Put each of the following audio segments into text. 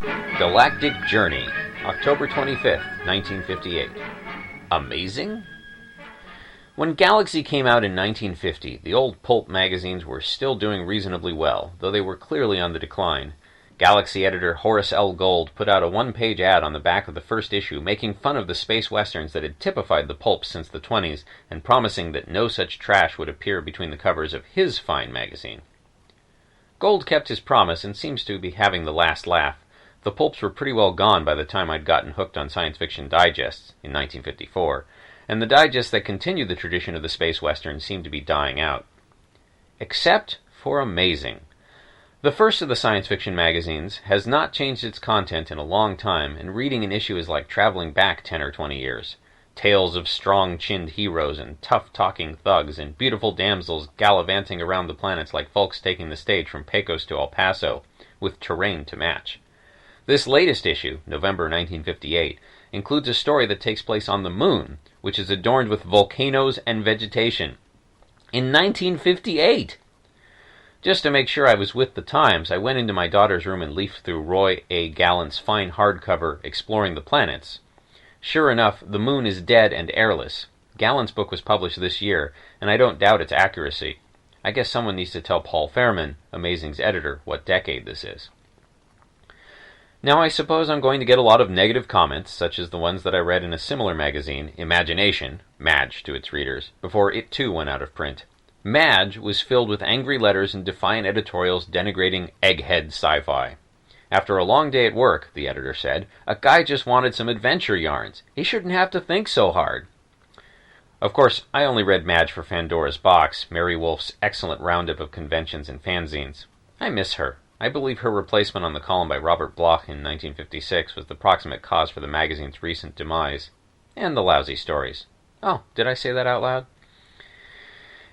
Galactic Journey, October 25th, 1958. Amazing? When Galaxy came out in 1950, the old pulp magazines were still doing reasonably well, though they were clearly on the decline. Galaxy editor Horace L. Gold put out a one-page ad on the back of the first issue making fun of the space westerns that had typified the pulp since the 20s and promising that no such trash would appear between the covers of his fine magazine. Gold kept his promise and seems to be having the last laugh. The pulps were pretty well gone by the time I'd gotten hooked on science fiction digests in 1954, and the digests that continued the tradition of the space western seemed to be dying out. Except for Amazing. The first of the science fiction magazines has not changed its content in a long time, and reading an issue is like traveling back 10 or 20 years. Tales of strong-chinned heroes and tough-talking thugs and beautiful damsels gallivanting around the planets like folks taking the stage from Pecos to El Paso, with terrain to match. This latest issue, November 1958, includes a story that takes place on the moon, which is adorned with volcanoes and vegetation. In 1958! Just to make sure I was with the times, I went into my daughter's room and leafed through Roy A. Gallant's fine hardcover Exploring the Planets. Sure enough, the moon is dead and airless. Gallant's book was published this year, and I don't doubt its accuracy. I guess someone needs to tell Paul Fairman, Amazing's editor, what decade this is. Now I suppose I'm going to get a lot of negative comments, such as the ones that I read in a similar magazine, Imagination, Madge to its readers, before it too went out of print. Madge was filled with angry letters and defiant editorials denigrating egghead sci-fi. After a long day at work, the editor said, a guy just wanted some adventure yarns. He shouldn't have to think so hard. Of course, I only read Madge for Fandora's Box, Mary Wolfe's excellent roundup of conventions and fanzines. I miss her. I believe her replacement on the column by Robert Bloch in 1956 was the proximate cause for the magazine's recent demise. And the lousy stories. Oh, did I say that out loud?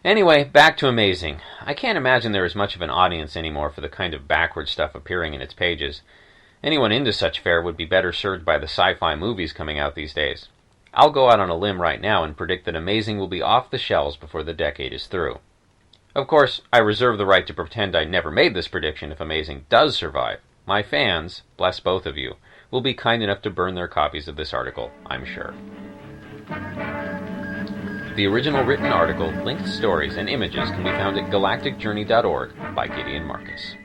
Anyway, back to Amazing. I can't imagine there is much of an audience anymore for the kind of backward stuff appearing in its pages. Anyone into such fare would be better served by the sci-fi movies coming out these days. I'll go out on a limb right now and predict that Amazing will be off the shelves before the decade is through. Of course, I reserve the right to pretend I never made this prediction if Amazing does survive. My fans, bless both of you, will be kind enough to burn their copies of this article, I'm sure. The original written article, linked stories, and images can be found at galacticjourney.org by Gideon Marcus.